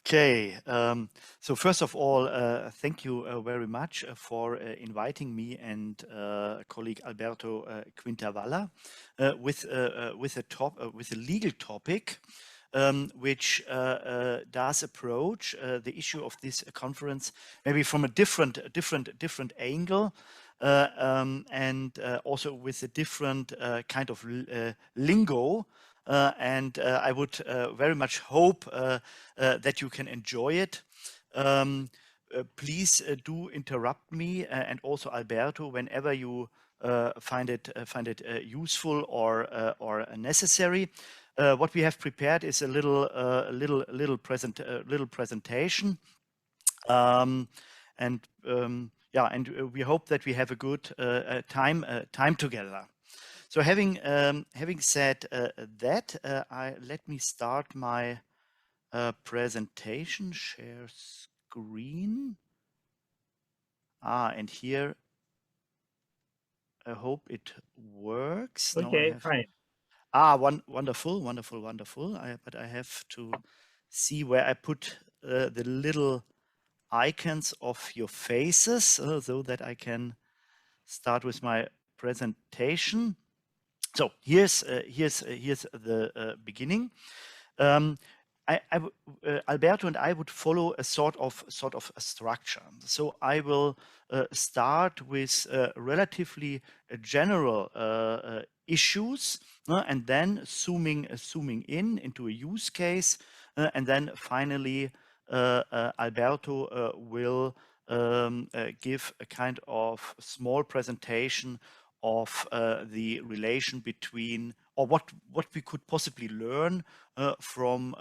Okay, so first of all, thank you very much for inviting me and colleague Alberto Quintavalla with a legal topic which does approach the issue of this conference maybe from a different angle. And also with a different kind of lingo. And I would very much hope that you can enjoy it. Please do interrupt me and also Alberto whenever you find it useful or necessary. What we have prepared is a little presentation, and yeah, and we hope that we have a good time together. So having said that, let me start my presentation. Share screen. And here I hope it works. Now I Okay, have fine. wonderful. But I have to see where I put the little icons of your faces so that I can start with my presentation. So here's the beginning. Alberto and I would follow a sort of a structure. So I will start with relatively general issues, and then zooming in into a use case, and then finally Alberto will give a kind of small presentation of the relation between, or what we could possibly learn from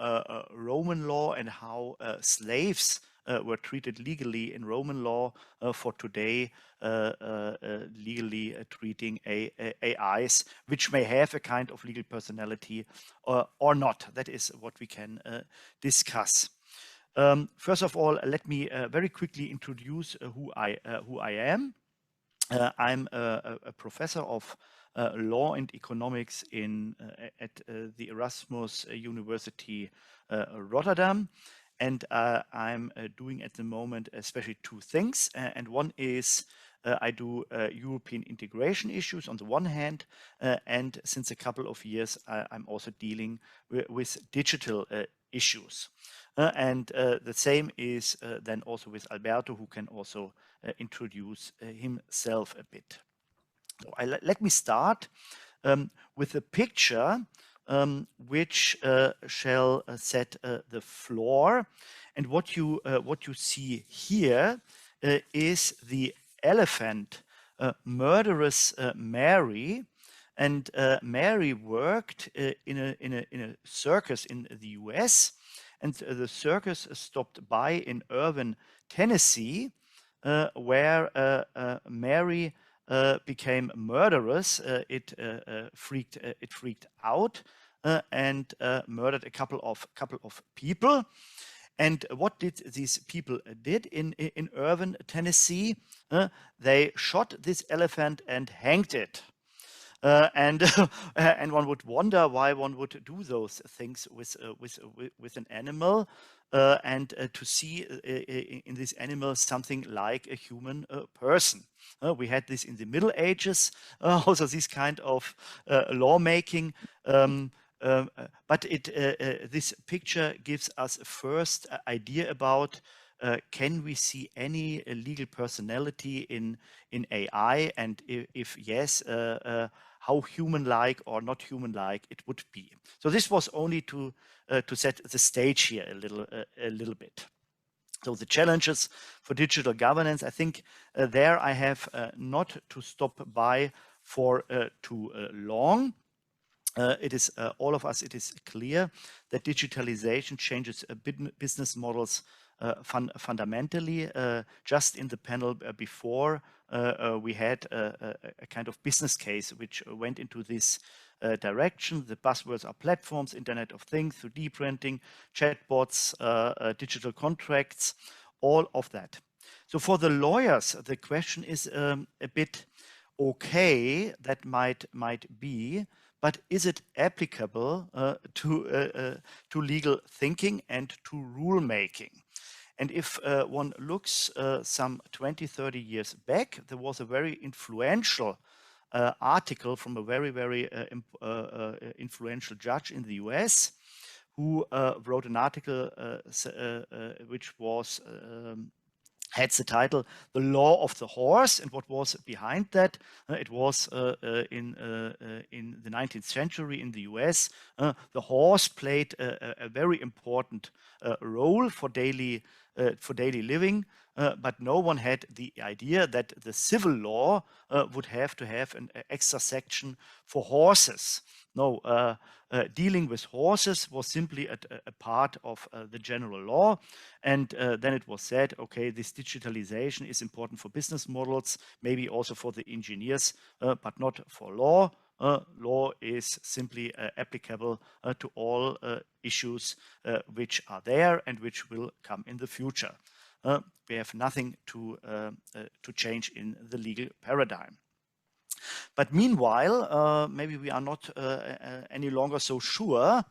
Roman law and how slaves were treated legally in Roman law for today, legally treating AIs, which may have a kind of legal personality or not. That is what we can discuss. First of all, let me very quickly introduce who I am. I'm a professor of law and economics at the Erasmus University Rotterdam, and I'm doing at the moment especially two things. And one is I do European integration issues on the one hand, and since a couple of years I'm also dealing with digital issues. And the same is then also with Alberto, who can also introduce himself a bit. So let me start with a picture which shall set the floor. And what you see here is the elephant murderous Mary. And Mary worked in a circus in the US, and the circus stopped by in Irvine, Tennessee, where Mary became murderous. It freaked out and murdered a couple of people. And what did these people did in Irvine, Tennessee? They shot this elephant and hanged it. And and one would wonder why one would do those things with an animal, and to see in this animal something like a human person. We had this in the Middle Ages, also this kind of lawmaking. But this picture gives us a first idea about can we see any legal personality in AI, and if yes, how human-like or not human-like it would be. So this was only to set the stage here a little bit. So the challenges for digital governance, I think there I have not to stop by for too long. It is all of us, it is clear that digitalization changes business models fundamentally. Just in the panel before, we had a kind of business case which went into this direction. The buzzwords are platforms, Internet of Things, 3D printing, chatbots, digital contracts, all of that. So for the lawyers, the question is a bit okay, that might be, but is it applicable to legal thinking and to rule making? And if one looks some 20, 30 years back, there was a very influential article from a very influential judge in the US who wrote an article which was had the title "The Law of the Horse," and what was behind that? It was in the 19th century in the U.S. The horse played a very important role for daily living, but no one had the idea that the civil law would have to have an extra section for horses. No, dealing with horses was simply a part of the general law. And then it was said, okay, this digitalization is important for business models, maybe also for the engineers, but not for law. Law is simply applicable to all issues which are there and which will come in the future. We have nothing to change in the legal paradigm. But meanwhile, maybe we are not any longer so sure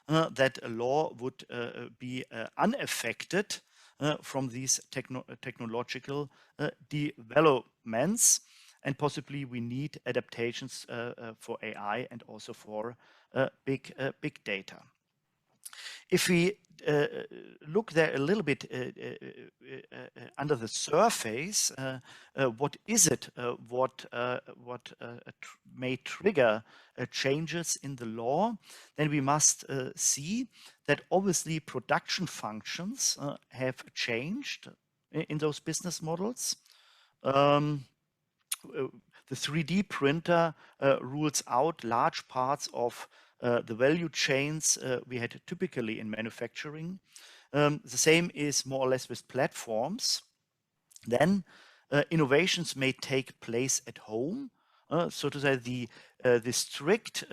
that a law would be unaffected from these technological developments. And possibly we need adaptations for AI and also for big data. If we look there a little bit under the surface, what is it what may trigger changes in the law, then we must see that obviously production functions have changed in those business models. The 3D printer rules out large parts of the value chains we had typically in manufacturing. The same is more or less with platforms. Then innovations may take place at home. So to say, the strict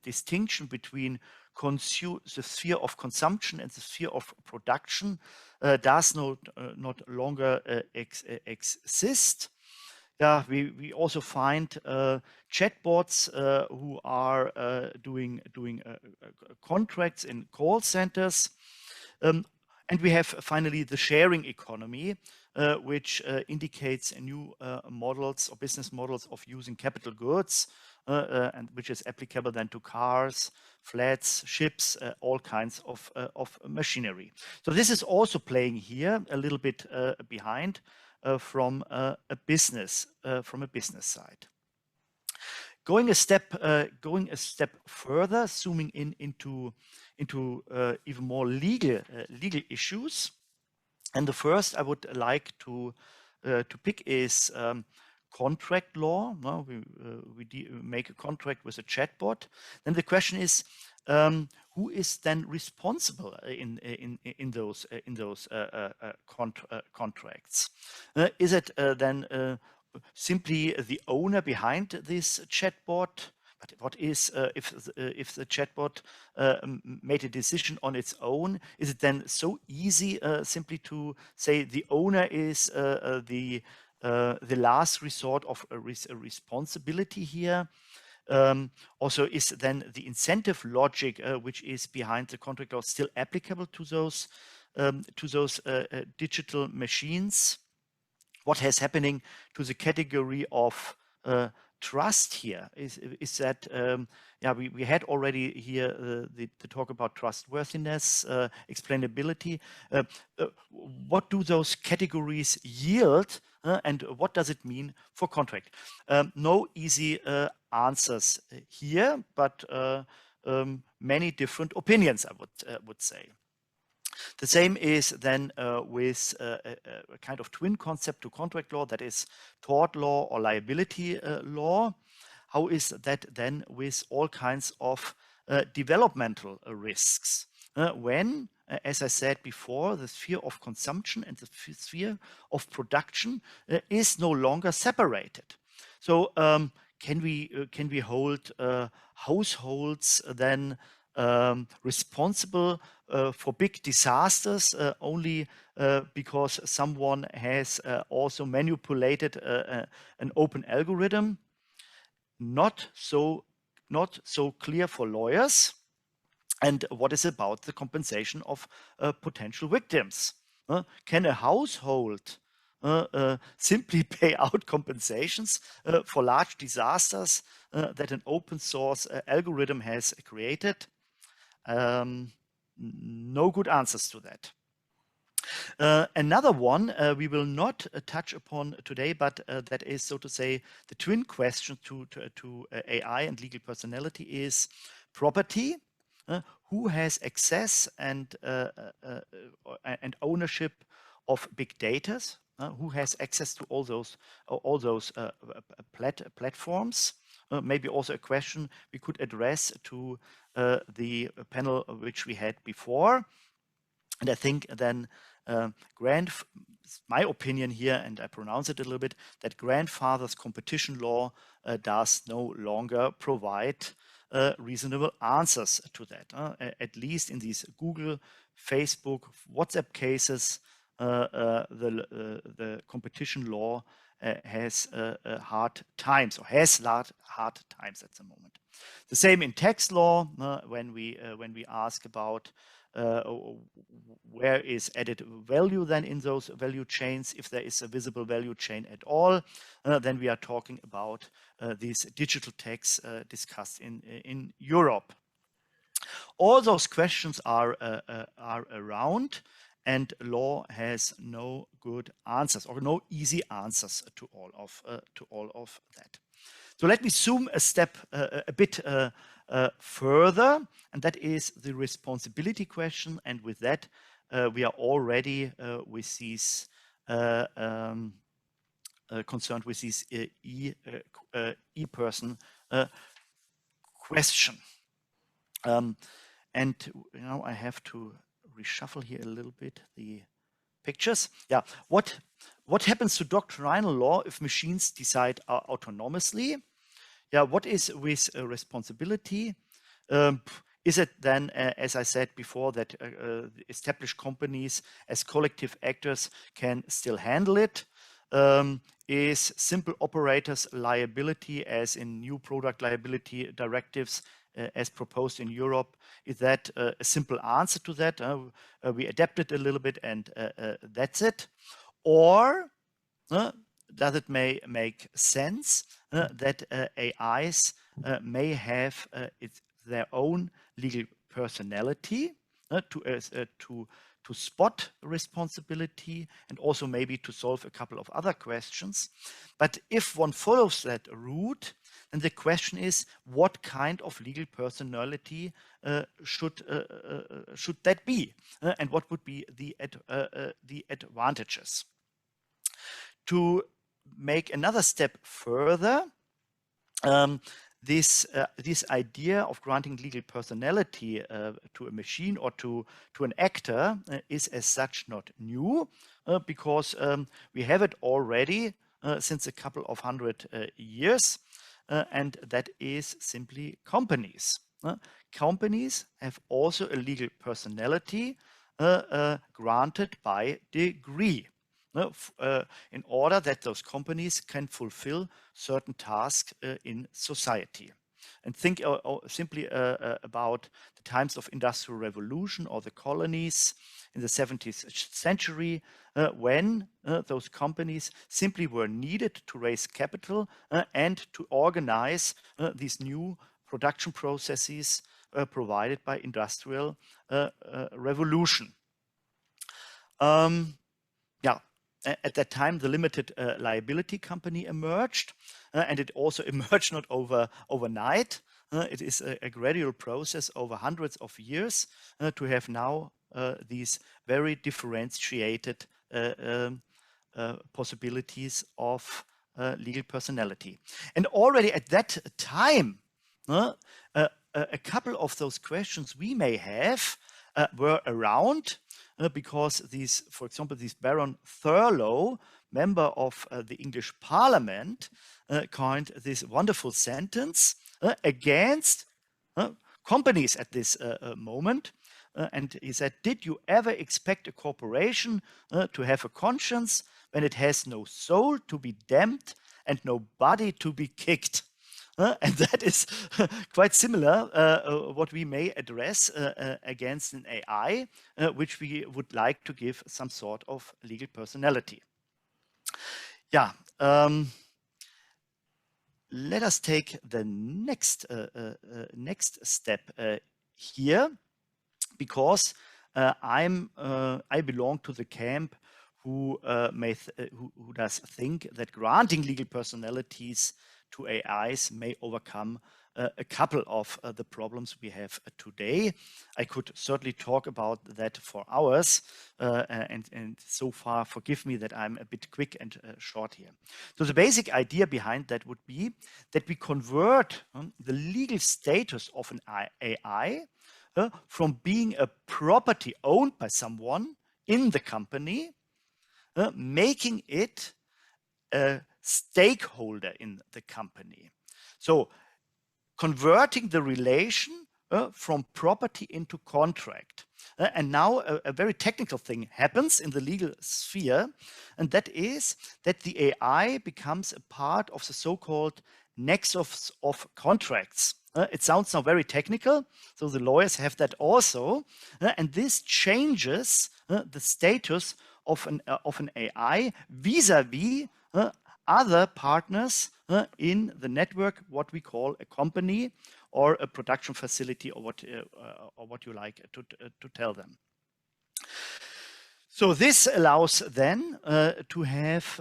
distinction between the sphere of consumption and the sphere of production does not longer exist. Yeah, we also find chatbots who are doing contracts in call centers. And we have finally the sharing economy, which indicates new models or business models of using capital goods, and which is applicable then to cars, flats, ships, all kinds of machinery. So this is also playing here a little bit behind from a business side. Going a step further, zooming into even more legal issues, and the first I would like to pick is contract law. No, we make a contract with a chatbot. Then the question is, who is then responsible in those contracts? Is it then simply the owner behind this chatbot? But what is if the chatbot made a decision on its own? Is it then so easy simply to say the owner is the last resort of responsibility here? Also, is then the incentive logic which is behind the contract law still applicable to those digital machines? What is happening to the category of trust here? Is that yeah, we had already here the talk about trustworthiness, explainability. What do those categories yield, and what does it mean for contract? No easy answers here, but many different opinions, I would say. The same is then with a kind of twin concept to contract law, that is tort law or liability law. How is that then with all kinds of developmental risks? When, as I said before, the sphere of consumption and the sphere of production is no longer separated. So can we hold households then responsible for big disasters only because someone has also manipulated an open algorithm? Not so not so clear for lawyers. And what is about the compensation of potential victims? Can a household simply pay out compensations for large disasters that an open source algorithm has created? No good answers to that. Another one we will not touch upon today, but that is, so to say, the twin question to AI and legal personality is property. Who has access and ownership of big data? Who has access to all those platforms? Maybe also a question we could address to the panel which we had before. And I think then my opinion here, and I pronounce it a little bit, that grandfather's competition law does no longer provide reasonable answers to that. At least in these Google, Facebook, WhatsApp cases, the competition law has hard times, or has hard times at the moment. The same in tax law, when we ask about where is added value then in those value chains, if there is a visible value chain at all, then we are talking about this digital tax discussed in Europe. All those questions are around, and law has no good answers or no easy answers to all of that. So let me zoom a step a bit further, and that is the responsibility question. And with that, we are already with these concerned with this e-person question. And I have to reshuffle here a little bit the pictures. Yeah, what happens to doctrinal law if machines decide autonomously? Yeah, what is with responsibility? Is it then, as I said before, that established companies as collective actors can still handle it? Is simple operators liability, as in new product liability directives as proposed in Europe, is that a simple answer to that? We adapted a little bit and that's it. Or does it make sense that AIs may have their own legal personality to spot responsibility and also maybe to solve a couple of other questions? But if one follows that route, then the question is, what kind of legal personality should that be, and what would be the advantages? To make another step further, this idea of granting legal personality to a machine or to an actor is as such not new, because we have it already since a couple of hundred years, and that is simply companies. Companies have also a legal personality granted by degree, in order that those companies can fulfill certain tasks in society. And think simply about the times of Industrial Revolution or the colonies in the 17th century, when those companies simply were needed to raise capital and to organize these new production processes provided by Industrial Revolution. Yeah. At that time, the limited liability company emerged, and it also emerged not overnight. It is a gradual process over hundreds of years to have now these very differentiated possibilities of legal personality. And already at that time, a couple of those questions we may have were around, because these, for example, this Baron Thurlow, member of the English Parliament, coined this wonderful sentence against companies at this moment. And he said, "Did you ever expect a corporation to have a conscience when it has no soul to be damned and no body to be kicked?" and that is quite similar what we may address against an AI, which we would like to give some sort of legal personality. Yeah, let us take the next step here, because I belong to the camp who who does think that granting legal personalities to AIs may overcome a couple of the problems we have today. I could certainly talk about that for hours, and so far, forgive me that I'm a bit quick and short here. So the basic idea behind that would be that we convert the legal status of an AI from being a property owned by someone in the company, making it a stakeholder in the company. So converting the relation from property into contract. And now a very technical thing happens in the legal sphere, and that is that the AI becomes a part of the so-called nexus of contracts. It sounds now very technical, so the lawyers have that also, and this changes the status of an AI vis-a-vis other partners in the network, what we call a company or a production facility, or what you like to tell them. So this allows then to have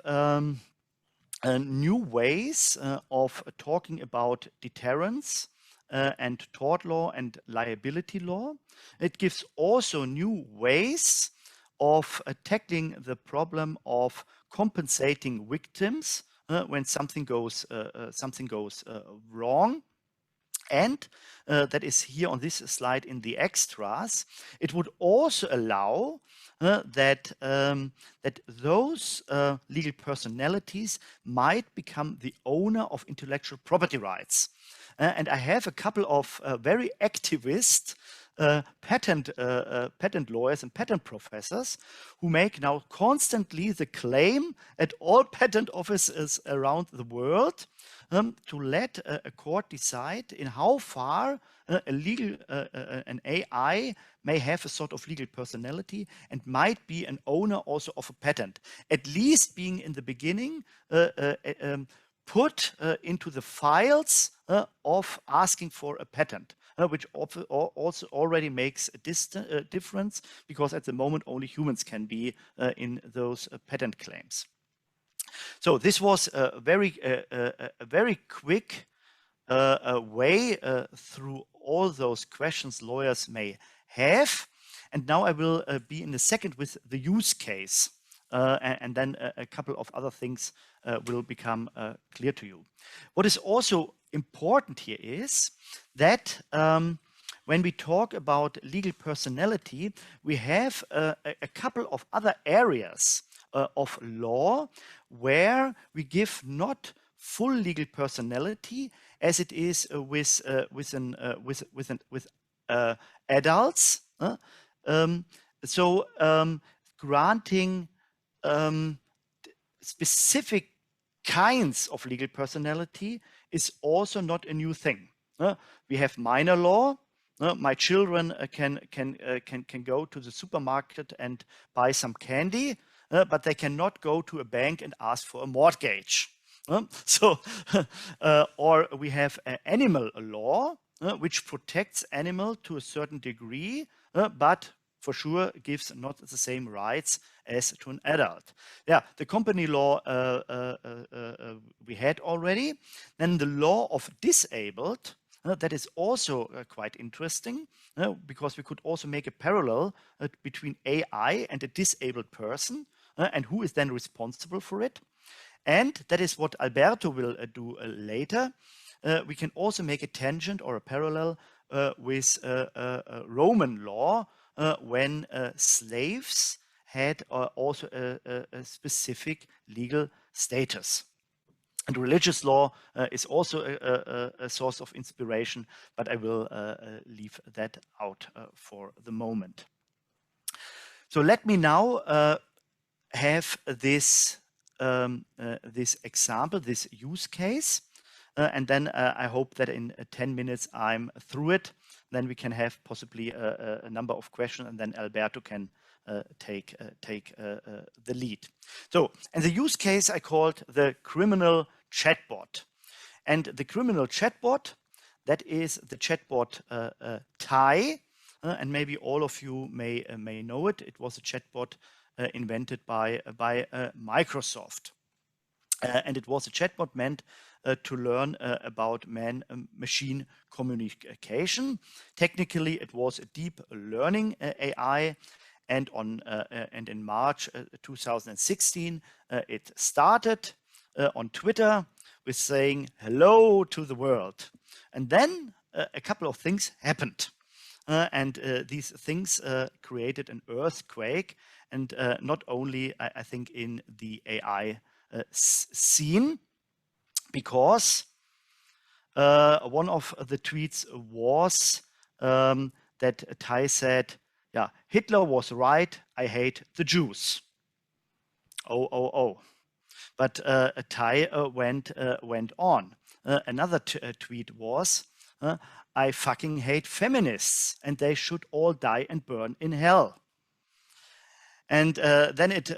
new ways of talking about deterrence and tort law and liability law. It gives also new ways of tackling the problem of compensating victims when something goes wrong. And that is here on this slide in the extras. It would also allow that those legal personalities might become the owner of intellectual property rights. And I have a couple of very activist patent lawyers and patent professors who make now constantly the claim at all patent offices around the world to let a court decide in how far an AI may have a sort of legal personality and might be an owner also of a patent, at least being in the beginning put into the files of asking for a patent, which also already makes a difference, because at the moment only humans can be in those patent claims. So this was a very quick way through all those questions lawyers may have. And now I will be in a second with the use case. And then a couple of other things will become clear to you. What is also important here is that when we talk about legal personality, we have a couple of other areas of law where we give not full legal personality as it is with adults. Granting specific kinds of legal personality is also not a new thing. We have minor law. My children can go to the supermarket and buy some candy, but they cannot go to a bank and ask for a mortgage. Or we have animal law, which protects animal to a certain degree, but for sure gives not the same rights as to an adult. Yeah, the company law we had already. Then the law of disabled, that is also quite interesting, because we could also make a parallel between AI and a disabled person, and who is then responsible for it. And that is what Alberto will do later. We can also make a tangent or a parallel with Roman law, when slaves had also a specific legal status. And religious law is also a source of inspiration, but I will leave that out for the moment. So let me now have this example, this use case. and then I hope that in 10 minutes I'm through it. Then we can have possibly a number of questions, and then Alberto can take the lead. So, and the use case I called the criminal chatbot. And the criminal chatbot, that is the chatbot Tai, and maybe all of you may know it. It was a chatbot invented by Microsoft. And it was a chatbot meant to learn about man-machine communication. Technically, it was a deep learning AI, and in March 2016, it started on Twitter with saying hello to the world, and then a couple of things happened. And these things created an earthquake, and not only, I think, in the AI scene, because one of the tweets was that Tai said, yeah, Hitler was right, I hate the Jews. Oh. But Tai went on. Another tweet was, I fucking hate feminists and they should all die and burn in hell. And then it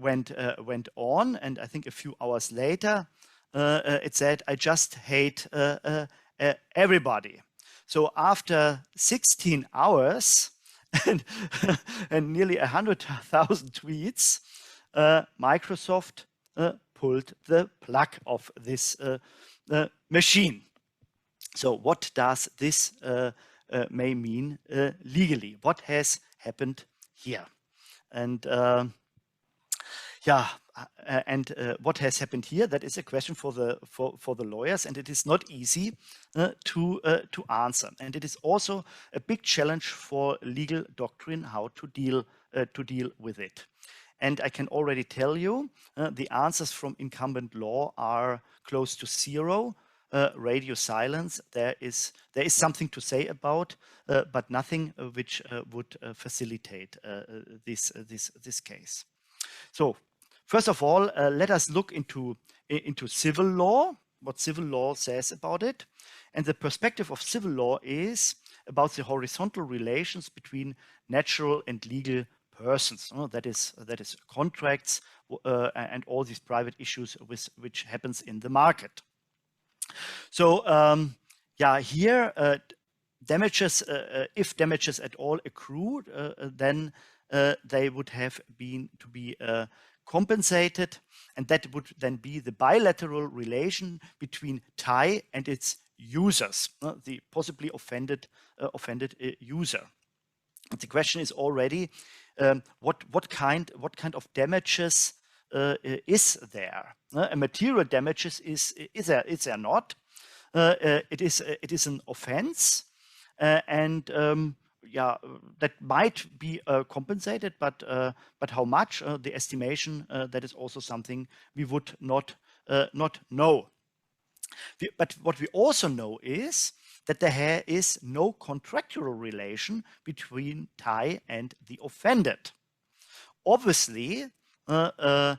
went on, and I think a few hours later, it said, I just hate everybody. So after 16 hours and, and nearly 100,000 tweets, Microsoft pulled the plug of this machine. So what does this may mean legally? What has happened here? And what has happened here? That is a question for the lawyers, and it is not easy to answer. And it is also a big challenge for legal doctrine how to deal with it. And I can already tell you the answers from incumbent law are close to zero. Radio silence, there is something to say about, but nothing which would facilitate this case. So first of all, let us look into civil law, what civil law says about it. And the perspective of civil law is about the horizontal relations between natural and legal persons. That is contracts and all these private issues which happens in the market. So here damages, if damages at all accrued, then they would have been to be compensated, and that would then be the bilateral relation between Tai and its users, the possibly offended user. The question is already what kind of damages is there? A material damages is there not? It is an offense, and that might be compensated, but how much? The estimation that is also something we would not know. But what we also know is that there is no contractual relation between Tai and the offended. Obviously, Tai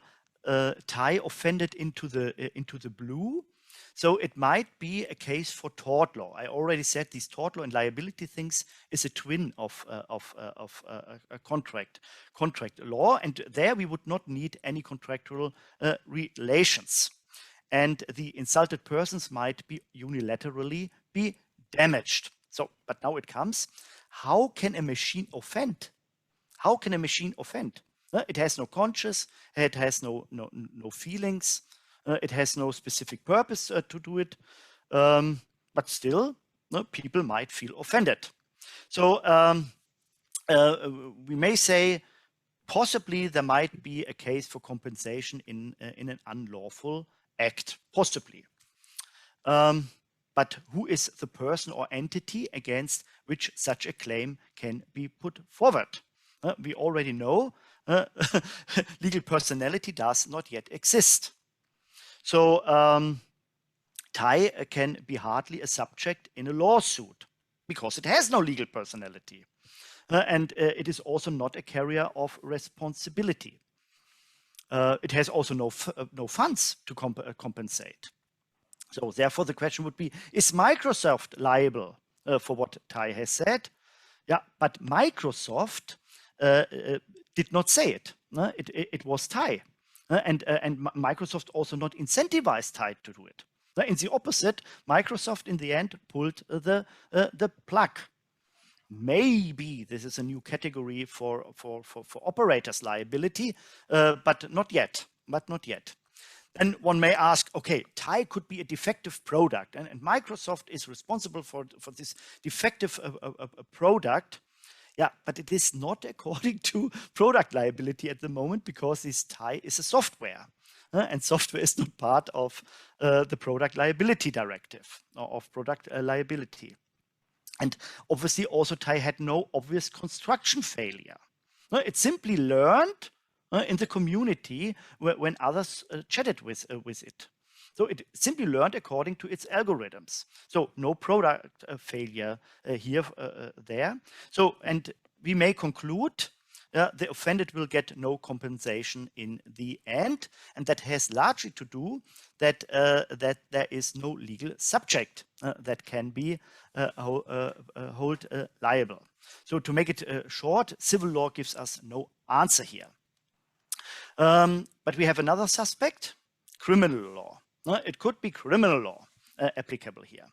offended into the blue, so it might be a case for tort law. I already said these tort law and liability things is a twin of a contract law, and there we would not need any contractual relations. And the insulted persons might be unilaterally be damaged. So, but now it comes, how can a machine offend? How can a machine offend? It has no conscience, it has no feelings, it has no specific purpose to do it, but still, people might feel offended. So we may say possibly there might be a case for compensation in an unlawful act, possibly. But who is the person or entity against which such a claim can be put forward? We already know legal personality does not yet exist. So Tai can be hardly a subject in a lawsuit because it has no legal personality. And it is also not a carrier of responsibility. It has also no funds to compensate. So therefore, the question would be, is Microsoft liable for what Tai has said? Yeah, but Microsoft did not say it. It was Tai. And Microsoft also not incentivized Tai to do it. In the opposite, Microsoft in the end pulled the plug. Maybe this is a new category for operators liability, but not yet. Then one may ask, okay, Tai could be a defective product, and Microsoft is responsible for this defective product. Yeah, but it is not according to product liability at the moment, because this Tai is a software. And software is not part of the product liability directive, or of product liability. And obviously also Tai had no obvious construction failure. It simply learned in the community when others chatted with it. So it simply learned according to its algorithms. So no product failure here, there. So, and we may conclude the offended will get no compensation in the end, and that has largely to do that that there is no legal subject that can be hold liable. So to make it short, civil law gives us no answer here. But we have another suspect, criminal law. It could be criminal law applicable here.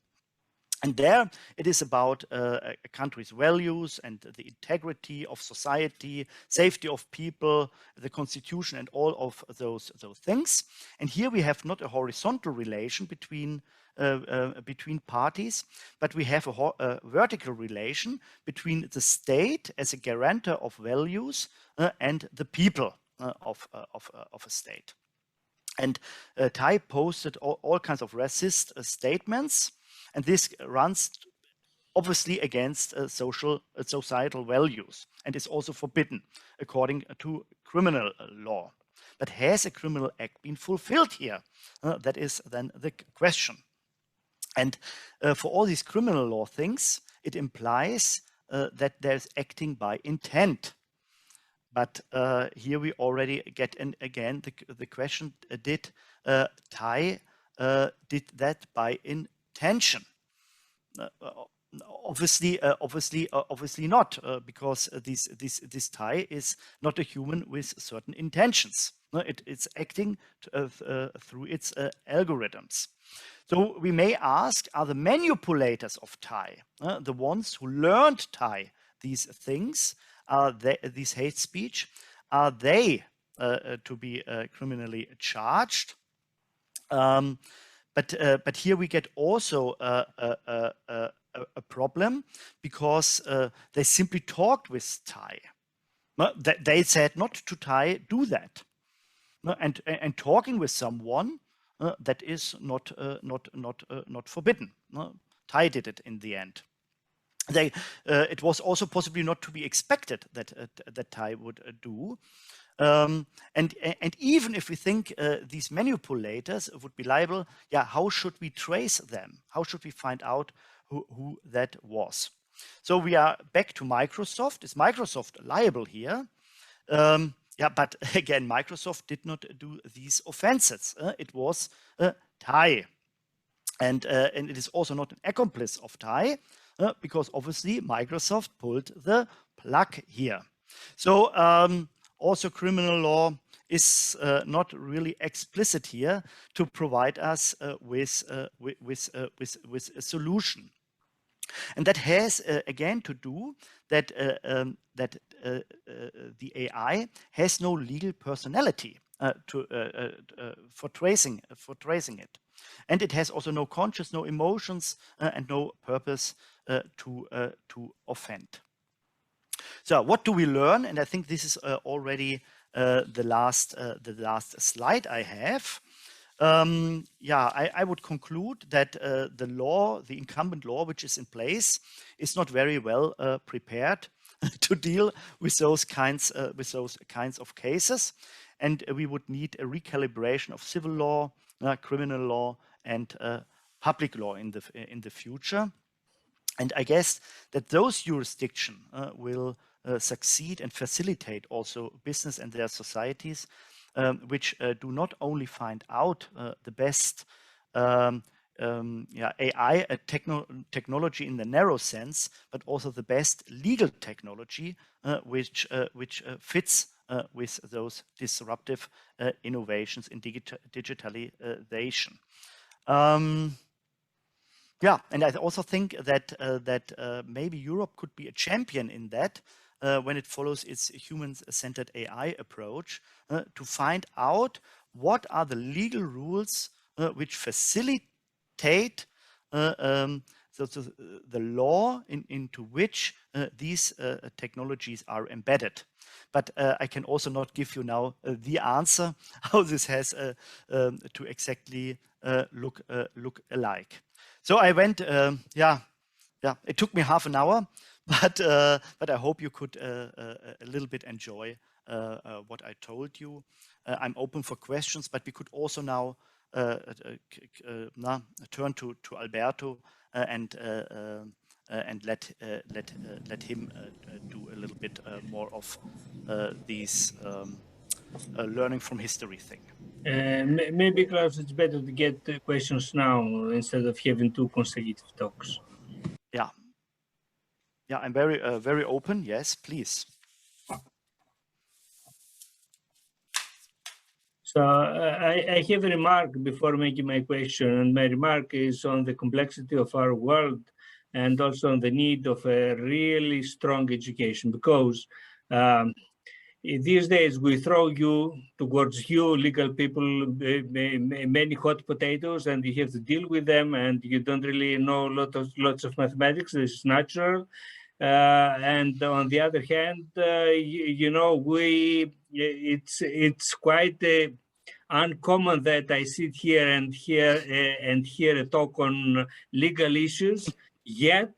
And there it is about a country's values and the integrity of society, safety of people, the constitution, and all of those things. And here we have not a horizontal relation between parties, but we have a vertical relation between the state as a guarantor of values and the people of a state. And Tai posted all kinds of racist statements, and this runs obviously against societal values, and is also forbidden according to criminal law. But has a criminal act been fulfilled here? That is then the question. And for all these criminal law things, it implies that there's acting by intent. But here we already get again the question: did Tai did that by intention? Obviously not, because this Tai is not a human with certain intentions. It's acting through its algorithms. So we may ask: are the manipulators of Tai, the ones who learned Tai these things, these hate speech, are they to be criminally charged? But here we get also a problem, because they simply talked with Tai. They said not to Tai, do that. And talking with someone that is not forbidden. Tai did it in the end. It was also possibly not to be expected that Tai would do. And even if we think these manipulators would be liable, yeah, how should we trace them? How should we find out who that was? So we are back to Microsoft. Is Microsoft liable here? Yeah, but again, Microsoft did not do these offenses. It was Tai. And it is also not an accomplice of Tai, because obviously Microsoft pulled the plug here. So also criminal law is not really explicit here to provide us with a solution. And that has again to do that the AI has no legal personality for tracing it, and it has also no conscience, no emotions, and no purpose to offend. So what do we learn? And I think this is already the last slide I have. Yeah, I would conclude that the incumbent law which is in place is not very well prepared to deal with those kinds of cases, and we would need a recalibration of civil law, criminal law, and public law in the future. And I guess that those jurisdictions will succeed and facilitate also business and their societies, which do not only find out the best AI, technology in the narrow sense, but also the best legal technology which fits with those disruptive innovations in digitalization. Yeah, and I also think that maybe Europe could be a champion in that when it follows its human-centered AI approach to find out what are the legal rules which facilitate the law into which these technologies are embedded. But I can also not give you now the answer how this has to exactly look alike. So I went, yeah, it took me half an hour, but I hope you could a little bit enjoy what I told you. I'm open for questions, but we could also now turn to Alberto and let him do a little bit more of these learning from history thing. Maybe, Klaus, it's better to get questions now instead of having 2 consecutive talks. Yeah, I'm very open. Yes, please. So I have a remark before making my question, and my remark is on the complexity of our world and also on the need of a really strong education, because these days we throw towards you legal people many hot potatoes, and you have to deal with them, and you don't really know lots of mathematics. This is natural. And on the other hand, it's quite uncommon that I sit here and hear a talk on legal issues. Yet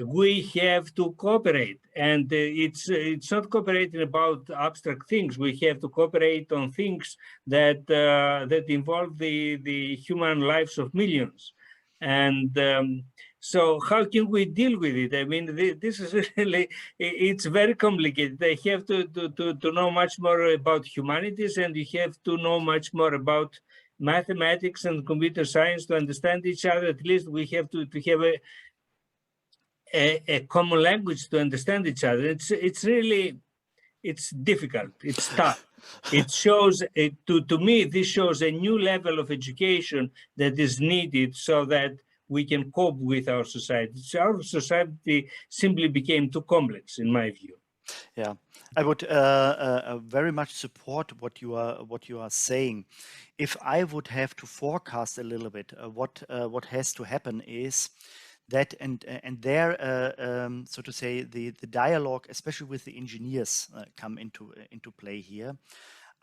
we have to cooperate, and it's not cooperating about abstract things. We have to cooperate on things that involve the human lives of millions. And so how can we deal with it? I mean, this is really, it's very complicated. They have to know much more about humanities, and you have to know much more about mathematics and computer science to understand each other. At least we have to have a common language to understand each other. It's really, it's difficult. It's tough. It shows, to me, this shows a new level of education that is needed so that we can cope with our society. So our society simply became too complex, in my view. Yeah, I would very much support what you are saying. If I would have to forecast a little bit, what has to happen is that, and there, so to say, the dialogue, especially with the engineers, come into play here.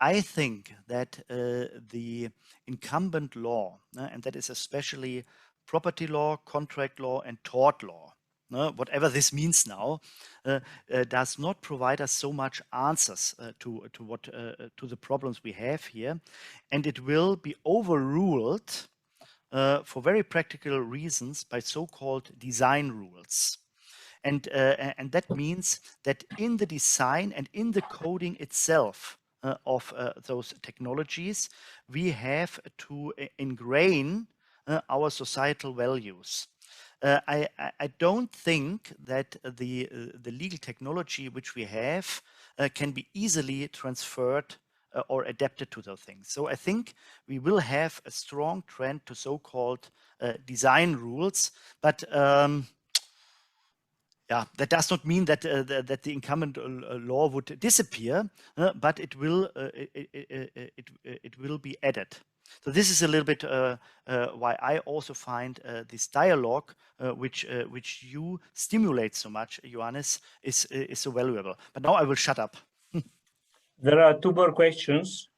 I think that the incumbent law, and that is especially property law, contract law, and tort law, whatever this means now, does not provide us so much answers to the problems we have here, and it will be overruled for very practical reasons by so-called design rules. And that means that in the design and in the coding itself of those technologies, we have to ingrain our societal values. I don't think that the legal technology which we have can be easily transferred or adapted to those things. So I think we will have a strong trend to so-called design rules, but yeah, that does not mean that that the incumbent law would disappear, but it will be added. So this is a little bit why I also find this dialogue, which you stimulate so much, Johannes, is so valuable. But now I will shut up. There are 2 more questions.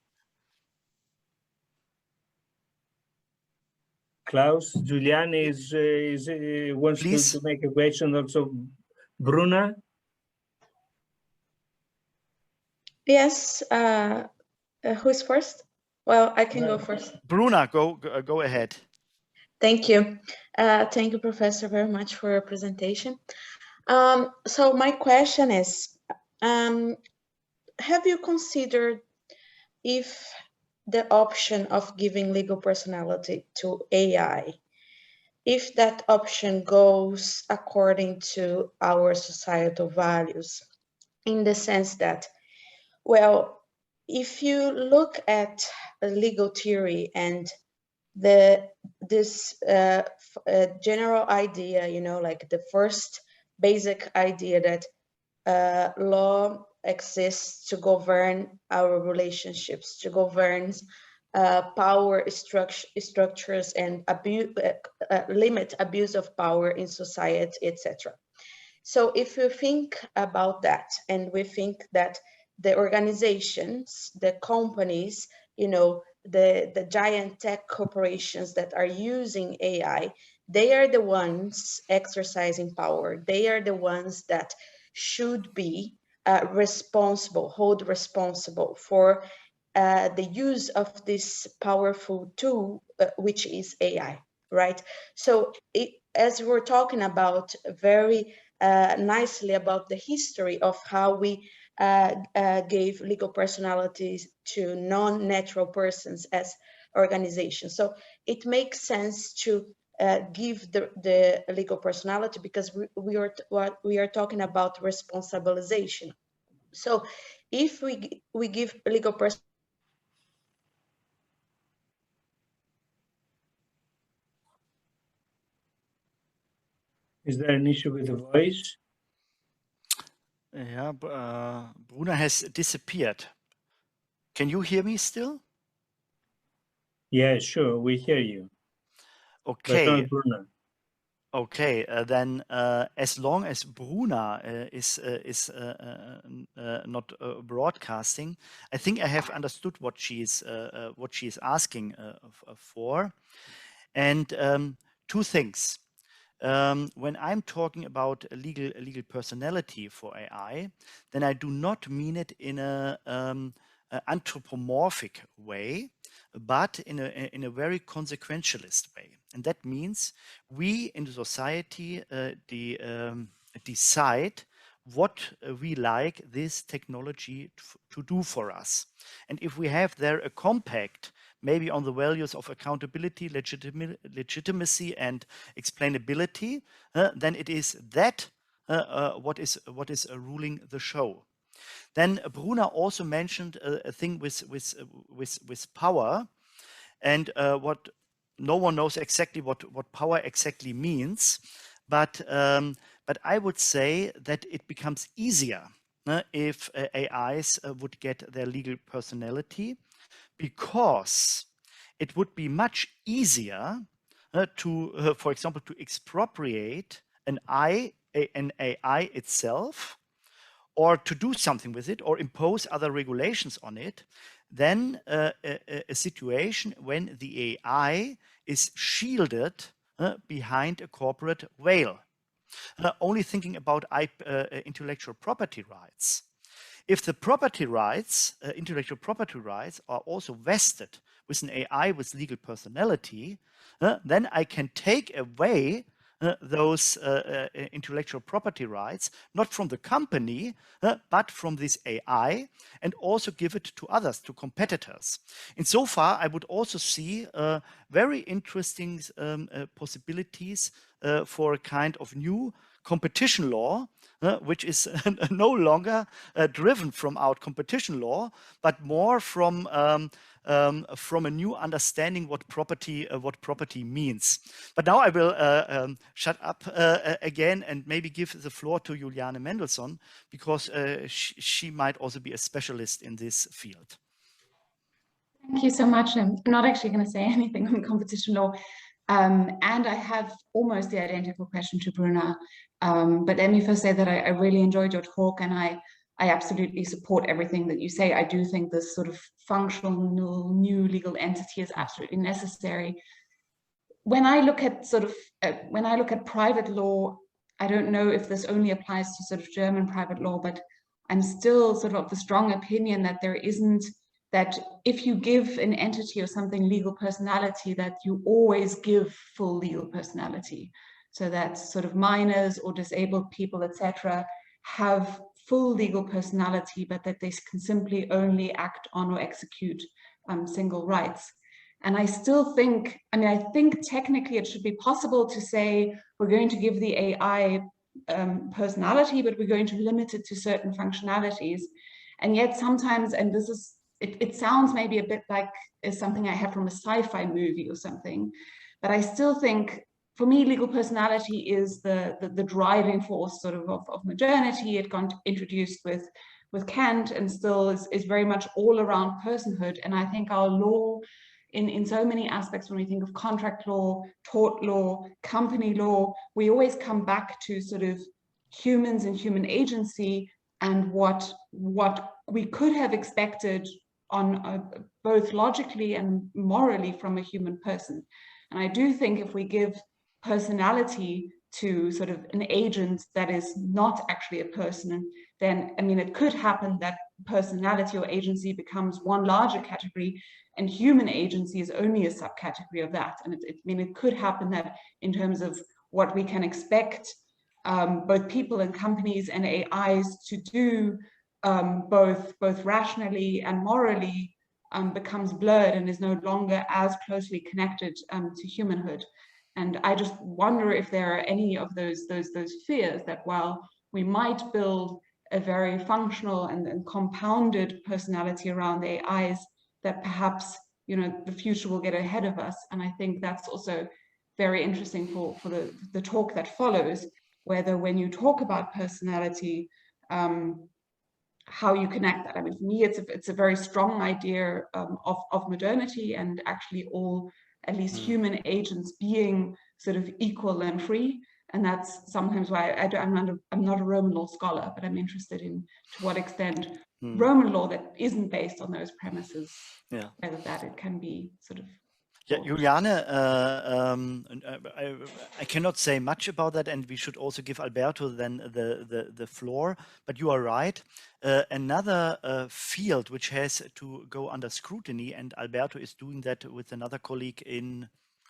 Klaus, Julian wants to make a question. Also, Bruna. Yes. Who's first? Well, I can go first. Bruna, go ahead. Thank you. Thank you, Professor, very much for your presentation. So my question is, have you considered if the option of giving legal personality to AI, if that option goes according to our societal values, in the sense that, well, if you look at legal theory and this general idea, you know, like the first basic idea that law exists to govern our relationships, to govern power structures and limit abuse of power in society, etc. So if we think about that, and we think that the organizations, the companies, you know, the giant tech corporations that are using AI, they are the ones exercising power. They are the ones that should be hold responsible for the use of this powerful tool, which is AI, right? So as we're talking about very nicely about the history of how we gave legal personalities to non-natural persons as organizations. So it makes sense to give the legal personality, because we are talking about responsibilization. So if we give legal personality, Is there an issue with the voice? Yeah, Bruna has disappeared. Can you hear me still? Yeah, sure, we hear you. But Okay. not Bruna. Okay, then as long as Bruna is not broadcasting, I think I have understood what she is asking for. And two things. When I'm talking about a legal personality for AI, then I do not mean it in a anthropomorphic way, but in a very consequentialist way. And that means we in the society decide what we like this technology to do for us. And if we have there a compact, maybe on the values of accountability, legitimacy, and explainability, then it is that what is ruling the show. Then Bruna also mentioned a thing with power, and what no one knows exactly what power exactly means, but I would say that it becomes easier if AIs would get their legal personality, because it would be much easier to, for example, to expropriate an AI itself, or to do something with it, or impose other regulations on it, than a situation when the AI is shielded behind a corporate veil. Only thinking about intellectual property rights. If the property rights, intellectual property rights, are also vested with an AI with legal personality, then I can take away those intellectual property rights, not from the company, but from this AI, and also give it to others, to competitors. And so far, I would also see very interesting possibilities for a kind of new competition law, which is no longer driven from our competition law, but more from a new understanding what property means. But now I will shut up again and maybe give the floor to Juliane Mendelssohn, because she might also be a specialist in this field. Thank you so much. I'm not actually going to say anything on competition law. And I have almost the identical question to Bruna. But let me first say that I really enjoyed your talk, and I absolutely support everything that you say. I do think this sort of functional new legal entity is absolutely necessary. When I look at private law, I don't know if this only applies to sort of German private law, but I'm still sort of the strong opinion that there isn't, that if you give an entity or something legal personality, that you always give full legal personality. So that sort of minors or disabled people, etc., have full legal personality, but that they can simply only act on or execute single rights. And I still think, I think technically it should be possible to say we're going to give the AI personality, but we're going to limit it to certain functionalities. And yet sometimes, and this is, it sounds maybe a bit like something I had from a sci-fi movie or something, but I still think, for me, legal personality is the driving force sort of modernity. It got introduced with Kant and still is very much all around personhood. And I think our law, in so many aspects, when we think of contract law, tort law, company law, we always come back to sort of humans and human agency and what we could have expected on both logically and morally from a human person. And I do think if we give personality to sort of an agent that is not actually a person, then, I mean, it could happen that personality or agency becomes one larger category and human agency is only a subcategory of that. And it could happen that in terms of what we can expect both people and companies and AIs to do both rationally and morally becomes blurred and is no longer as closely connected to humanhood. And I just wonder if there are any of those fears that while we might build a very functional and compounded personality around the AIs, that perhaps, you know, the future will get ahead of us. And I think that's also very interesting for the talk that follows, whether when you talk about personality, how you connect that. I mean, for me, it's a very strong idea of modernity and actually all, at least human agents, being sort of equal and free. And that's sometimes why I'm not a Roman law scholar, but I'm interested in to what extent Roman law that isn't based on those premises, whether that it can be sort of. Yeah, Juliane, I cannot say much about that, and we should also give Alberto then the floor. But you are right. Another field which has to go under scrutiny, and Alberto is doing that with another colleague in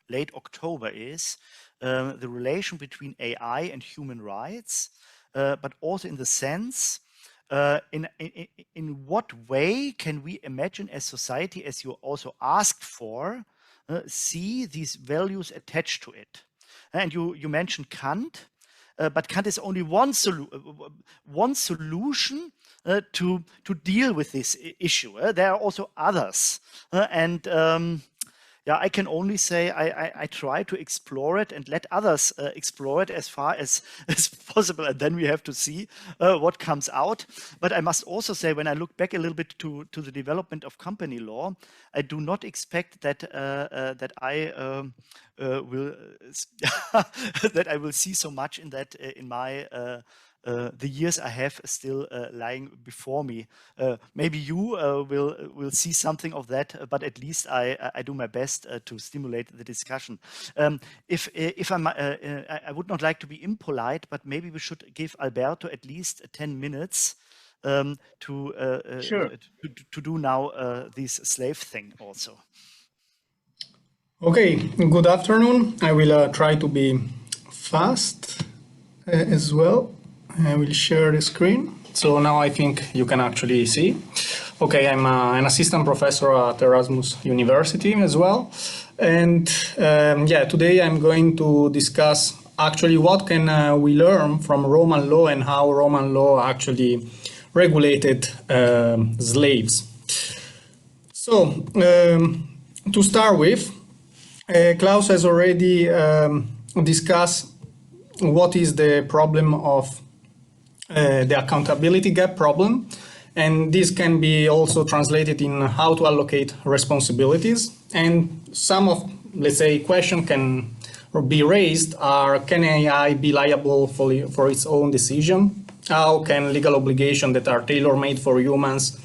late October, is the relation between AI and human rights, but also in the sense. In what way can we imagine as society, as you also asked for, see these values attached to it? And you mentioned Kant, but Kant is only one solution to deal with this issue. There are also others, yeah, I can only say I try to explore it and let others explore it as far as possible, and then we have to see what comes out. But I must also say, when I look back a little bit to the development of company law, I do not expect that that I will that I will see so much in that in my the years I have still lying before me. Maybe you will see something of that, but at least I do my best to stimulate the discussion. If I would not like to be impolite, but maybe we should give Alberto at least 10 minutes to do now this slave thing also. Okay, good afternoon. I will try to be fast as well. I will share the screen. So now I think you can actually see. Okay, I'm an assistant professor at Erasmus University as well. And yeah, today I'm going to discuss actually what can we learn from Roman law and how Roman law actually regulated slaves. So to start with, Klaus has already discussed what is the problem of the accountability gap problem, and this can be also translated in how to allocate responsibilities. And some of, let's say, questions can be raised are, can AI be liable for its own decision? How can legal obligations that are tailor-made for humans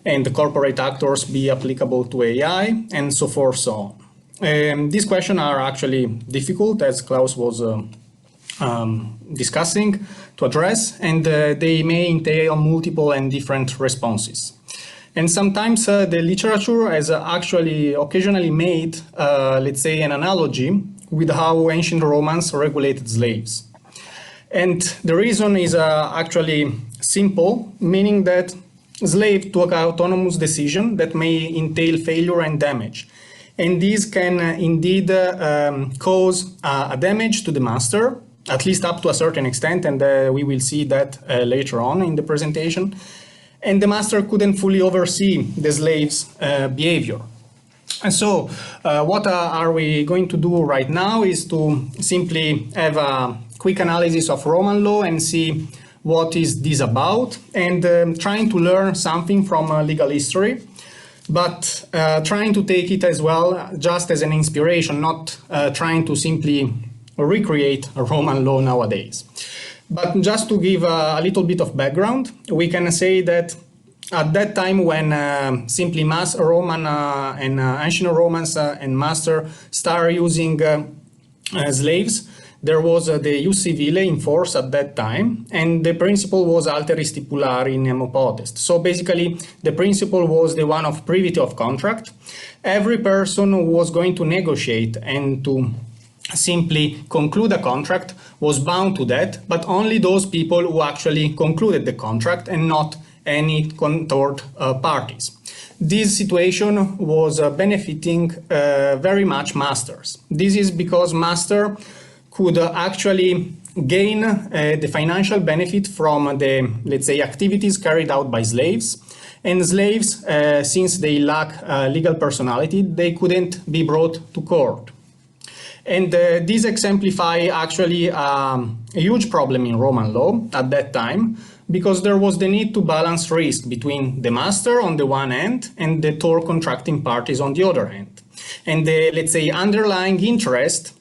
and the corporate actors be applicable to AI, and so forth, so on. These questions are actually difficult, as Klaus was discussing, to address, and they may entail multiple and different responses. And sometimes the literature has actually occasionally made, let's say, an analogy with how ancient Romans regulated slaves. And the reason is actually simple, meaning that slave to an autonomous decision that may entail failure and damage. And this can indeed cause a damage to the master, at least up to a certain extent, and we will see that later on in the presentation. And the master couldn't fully oversee the slave's behavior. And so what are we going to do right now is to simply have a quick analysis of Roman law and see what is this about, and trying to learn something from legal history, but trying to take it as well just as an inspiration, not trying to simply recreate a Roman law nowadays. But just to give a little bit of background, we can say that at that time when simply Roman and ancient Romans and master started using slaves, there was the ius civile in force at that time, and the principle was alteris stipulari nemo potest. So basically, the principle was the one of privity of contract. Every person who was going to negotiate and to simply conclude a contract was bound to that, but only those people who actually concluded the contract and not any third parties. This situation was benefiting very much masters. This is because master could actually gain the financial benefit from the, let's say, activities carried out by slaves. And slaves, since they lack legal personality, they couldn't be brought to court. And this exemplifies actually a huge problem in Roman law at that time, because there was the need to balance risk between the master on the one hand and the third contracting parties on the other hand. And the, let's say, underlying interest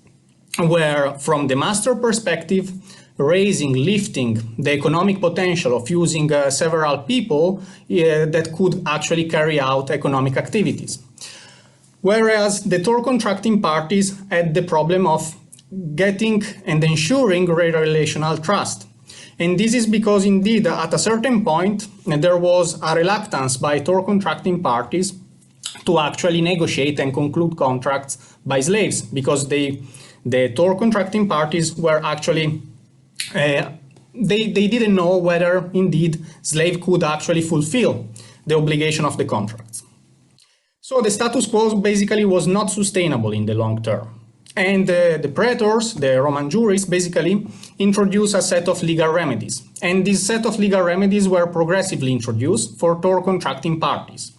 were, from the master perspective, lifting the economic potential of using several people that could actually carry out economic activities. Whereas the third contracting parties had the problem of getting and ensuring relational trust. And this is because indeed at a certain point there was a reluctance by third contracting parties to actually negotiate and conclude contracts by slaves, because the third contracting parties were actually, they didn't know whether indeed slave could actually fulfill the obligation of the contracts. So the status quo basically was not sustainable in the long term. And the praetors, the Roman jurists, basically introduced a set of legal remedies. And this set of legal remedies were progressively introduced for third contracting parties.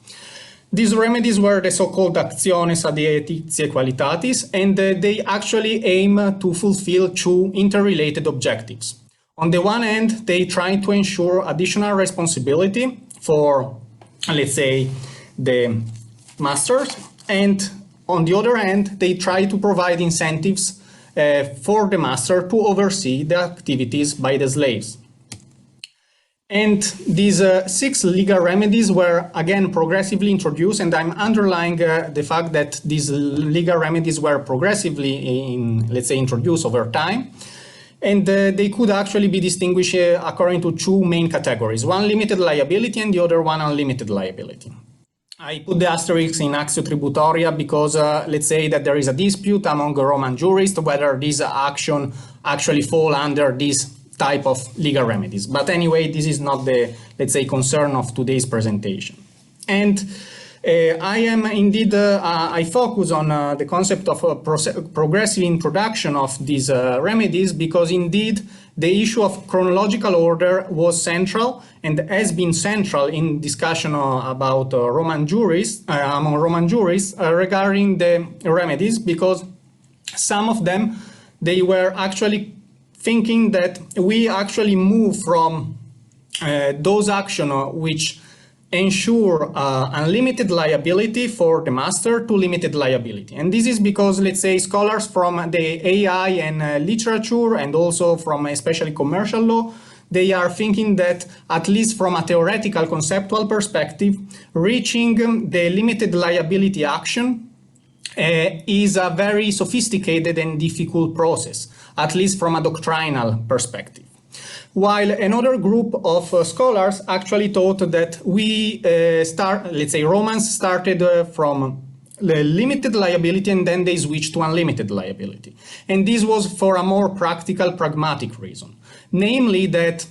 These remedies were the so-called actiones ad aetitie qualitatis, and they actually aim to fulfill two interrelated objectives. On the one hand, they try to ensure additional responsibility for, let's say, the masters, and on the other hand, they try to provide incentives for the master to oversee the activities by the slaves. And these 6 legal remedies were again progressively introduced, and I'm underlining the fact that these legal remedies were progressively, let's say, introduced over time. And they could actually be distinguished according to 2 main categories, one limited liability and the other one unlimited liability. I put the asterisk in actio tributoria because let's say that there is a dispute among Roman jurists whether this action actually fall under this type of legal remedies. But anyway, this is not the, let's say, concern of today's presentation. And I am indeed, I focus on the concept of progressive introduction of these remedies because indeed the issue of chronological order was central and has been central in discussion about Roman jurists, among Roman jurists regarding the remedies, because some of them, they were actually thinking that we actually move from those actions which ensure unlimited liability for the master to limited liability. And this is because, let's say, scholars from the AI and literature and also from especially commercial law, they are thinking that, at least from a theoretical conceptual perspective, reaching the limited liability action is a very sophisticated and difficult process, at least from a doctrinal perspective. While another group of scholars actually thought that we let's say Romans started from the limited liability and then they switched to unlimited liability. And this was for a more practical, pragmatic reason. Namely that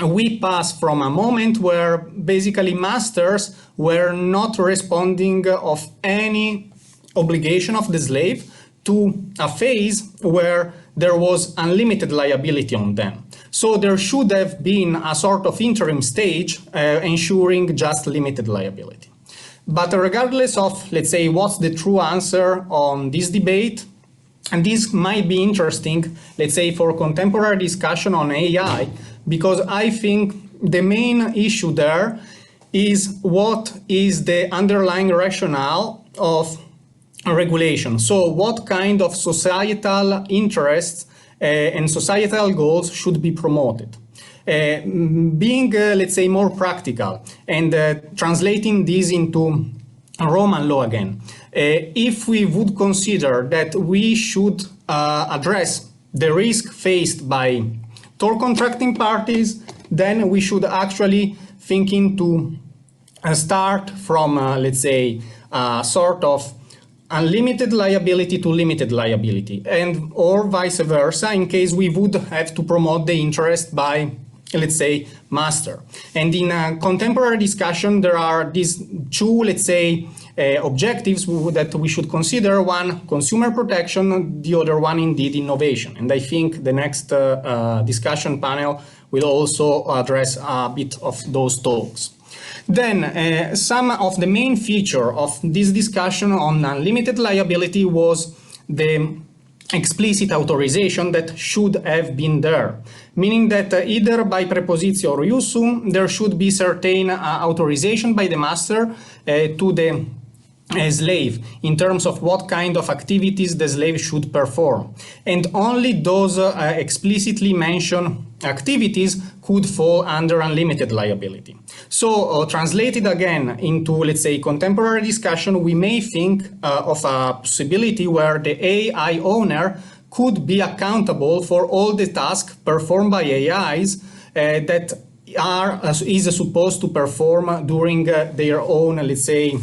we pass from a moment where basically masters were not responding of any obligation of the slave to a phase where there was unlimited liability on them. So there should have been a sort of interim stage ensuring just limited liability. But regardless of, let's say, what's the true answer on this debate, and this might be interesting, let's say, for contemporary discussion on AI, because I think the main issue there is what is the underlying rationale of regulation. So what kind of societal interests and societal goals should be promoted? Being, let's say, more practical and translating this into Roman law again, if we would consider that we should address the risk faced by tort contracting parties, then we should actually thinking to start from, let's say, sort of unlimited liability to limited liability, and or vice versa, in case we would have to promote the interest by, let's say, master. And in a contemporary discussion, there are these two, let's say, objectives that we should consider: one, consumer protection, the other one, indeed, innovation. And I think the next discussion panel will also address a bit of those talks. Then some of the main feature of this discussion on unlimited liability was the explicit authorization that should have been there, meaning that either by prepositio or iusum there should be certain authorization by the master to the slave in terms of what kind of activities the slave should perform, and only those explicitly mentioned activities could fall under unlimited liability. So translated again into, let's say, contemporary discussion, we may think of a possibility where the AI owner could be accountable for all the tasks performed by AIs that is supposed to perform during their own, let's say,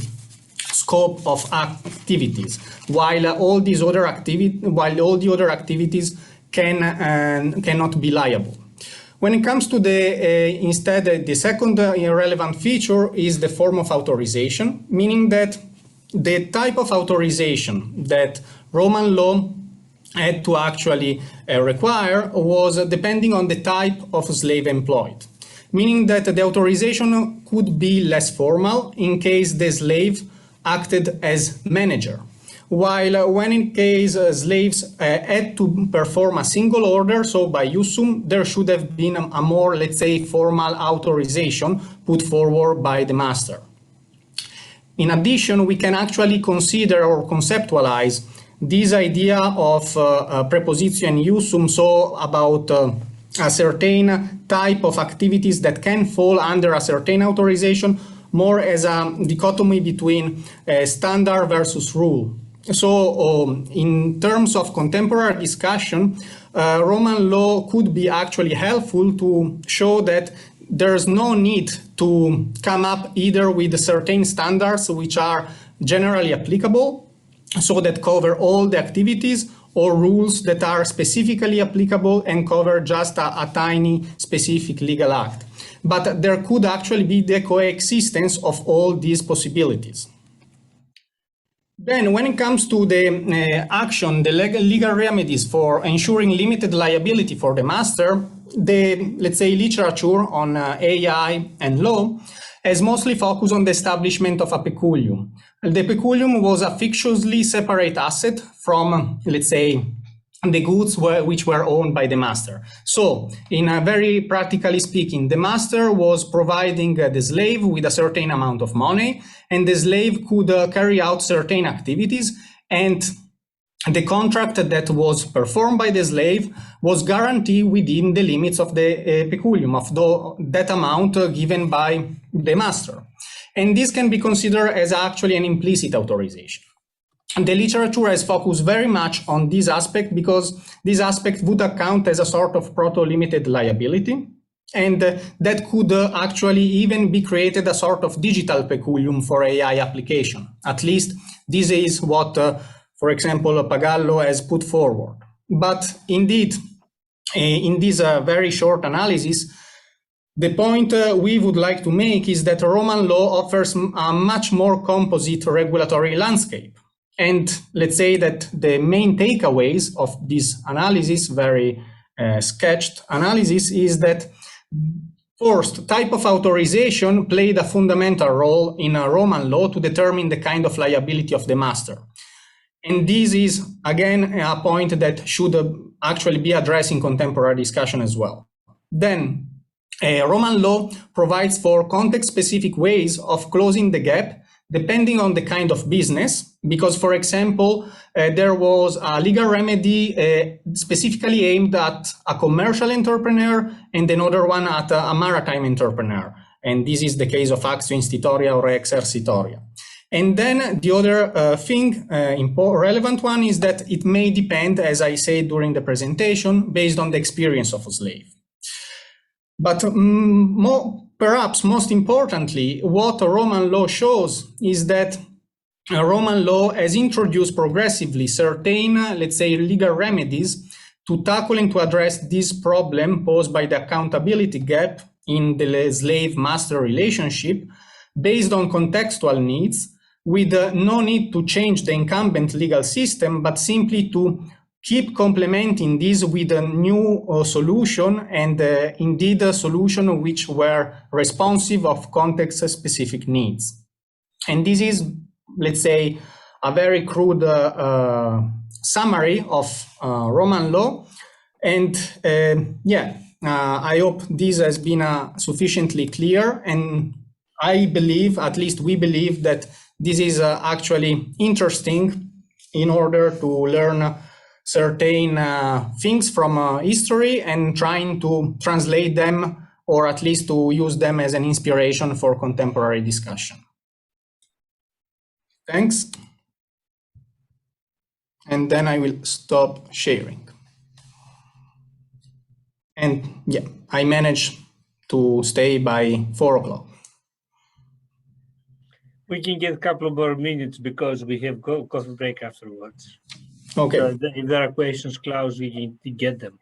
scope of activities, while all the other activities cannot be liable. When it comes to the instead, the second irrelevant feature is the form of authorization, meaning that the type of authorization that Roman law had to actually require was depending on the type of slave employed, meaning that the authorization could be less formal in case the slave acted as manager, while when in case slaves had to perform a single order, so by iusum, there should have been a more, let's say, formal authorization put forward by the master. In addition, we can actually consider or conceptualize this idea of prepositio and iusum, so about a certain type of activities that can fall under a certain authorization, more as a dichotomy between standard versus rule. So in terms of contemporary discussion, Roman law could be actually helpful to show that there's no need to come up either with certain standards which are generally applicable, so that cover all the activities, or rules that are specifically applicable and cover just a tiny specific legal act. But there could actually be the coexistence of all these possibilities. Then when it comes to the action, the legal remedies for ensuring limited liability for the master, the, let's say, literature on AI and law has mostly focused on the establishment of a peculium. The peculium was a fictiously separate asset from, let's say, the goods which were owned by the master. So, in a very practically speaking, the master was providing the slave with a certain amount of money, and the slave could carry out certain activities, and the contract that was performed by the slave was guaranteed within the limits of the peculium, of that amount given by the master. And this can be considered as actually an implicit authorization. The literature has focused very much on this aspect because this aspect would account as a sort of proto-limited liability, and that could actually even be created a sort of digital peculium for AI application. At least this is what, for example, Pagallo has put forward. But indeed, in this very short analysis, The point we would like to make is that Roman law offers a much more composite regulatory landscape. And let's say that the main takeaways of this analysis, very sketched analysis, is that first, type of authorization played a fundamental role in a Roman law to determine the kind of liability of the master. And this is, again, a point that should actually be addressed in contemporary discussion as well. Then, Roman law provides for context-specific ways of closing the gap depending on the kind of business, because, for example, there was a legal remedy specifically aimed at a commercial entrepreneur and another one at a maritime entrepreneur. And this is the case of actio institutoria or exercitoria. And then the other relevant one is that it may depend, as I said during the presentation, based on the experience of a slave. But perhaps most importantly, what Roman law shows is that Roman law has introduced progressively certain, let's say, legal remedies to tackle and to address this problem posed by the accountability gap in the slave-master relationship based on contextual needs, with no need to change the incumbent legal system, but simply to keep complementing this with a new solution, and indeed a solution which were responsive of context-specific needs. And this is, let's say, a very crude summary of Roman law. And I hope this has been sufficiently clear. And I believe, at least we believe, that this is actually interesting in order to learn certain things from history and trying to translate them, or at least to use them as an inspiration for contemporary discussion. Thanks. And then I will stop sharing. And yeah, I managed to stay by 4 o'clock. We can get a couple more minutes because we have coffee break afterwards. Okay. So if there are questions, Klaus, we can get them.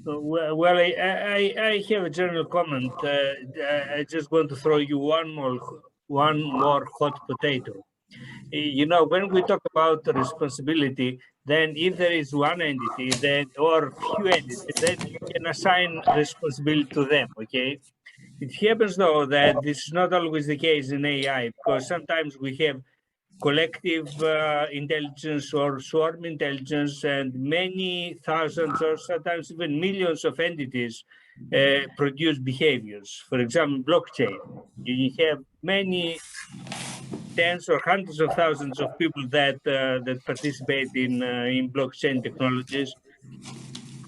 Well, I have a general comment. I just want to throw you one more hot potato. You know, when we talk about the responsibility, then if there is one entity, then or few entities, then you can assign responsibility to them. Okay. It happens though that this is not always the case in AI, because sometimes we have collective intelligence or swarm intelligence, and many thousands or sometimes even millions of entities produce behaviors. For example, blockchain. You have many tens or hundreds of thousands of people that participate in blockchain technologies.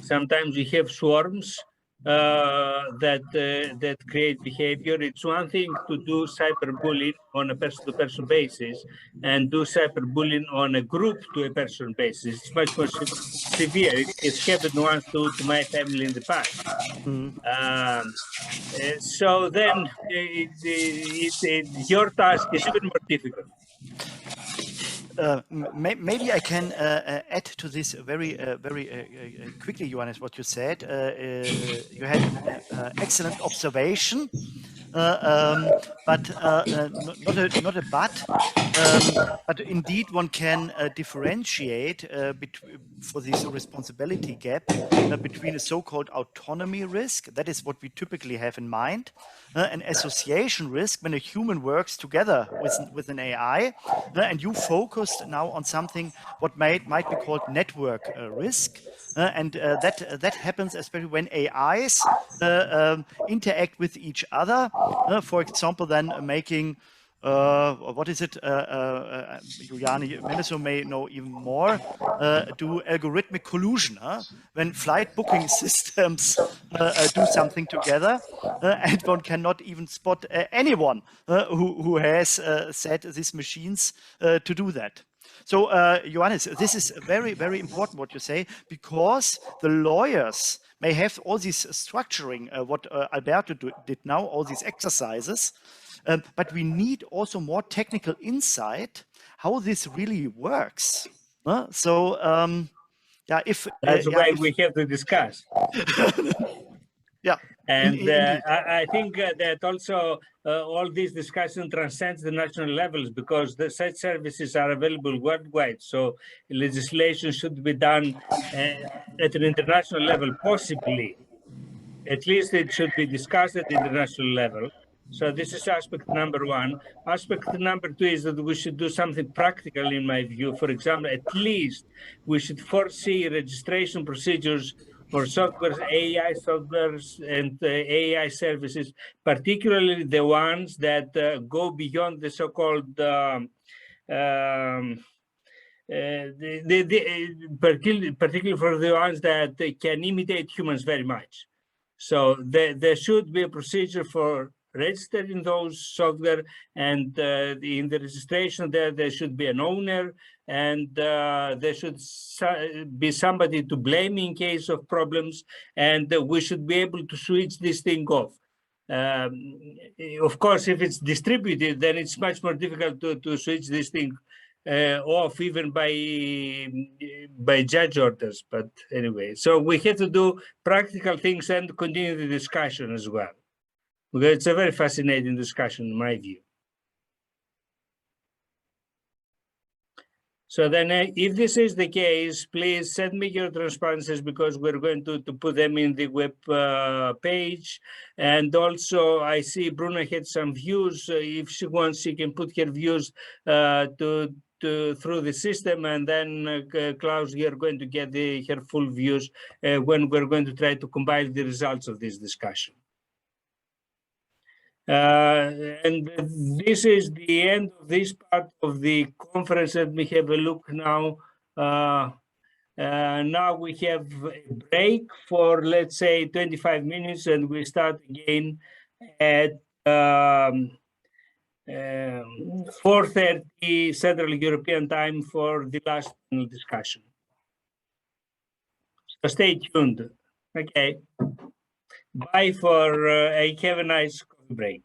Sometimes we have swarms that create behavior. It's one thing to do cyberbullying on a person-to-person basis and do cyberbullying on a group-to-a-person basis. It's much more severe. It's happened once to my family in the past. So then your task is even more difficult. Maybe I can add to this very quickly, Johannes, what you said. You had an excellent observation, but not a but indeed one can differentiate for this responsibility gap between a so-called autonomy risk, that is what we typically have in mind, an association risk when a human works together with an AI, and you focused now on something what might be called network risk, and that happens especially when AIs interact with each other. For example, then making what is it? Juliani Meneso may know even more. Do algorithmic collusion when flight booking systems do something together, and one cannot even spot anyone who has set these machines to do that. So, Johannes, this is very, very important what you say, because the lawyers may have all this structuring, what Alberto did now, all these exercises, but we need also more technical insight how this really works. yeah, if That's why we have to discuss. yeah, And indeed. I think that also all this discussion transcends the national levels, because such services are available worldwide. So legislation should be done at an international level, possibly. At least it should be discussed at the international level. So this is aspect number one. Aspect number two is that we should do something practical, in my view. For example, at least we should foresee registration procedures for softwares, AI softwares, and AI services, particularly the ones that go beyond the so-called particularly for the ones that can imitate humans very much. So there should be a procedure for registering those software, and in the registration there should be an owner, and there should be somebody to blame in case of problems, and we should be able to switch this thing off. Of course, if it's distributed, then it's much more difficult to switch this thing off, even by judge orders. But anyway, so we have to do practical things and continue the discussion as well, because it's a very fascinating discussion in my view. So then if this is the case, please send me your transparencies, because we're going to put them in the web page. And also I see Bruna had some views. If she wants, she can put her views through the system, and then Klaus, you're going to get her full views when we're going to try to compile the results of this discussion. And this is the end of this part of the conference. Let me have a look now. Now we have a break for, let's say, 25 minutes, and we start again at 4:30 Central European Time for the last panel discussion. So stay tuned. Okay. Bye for have a nice coffee break.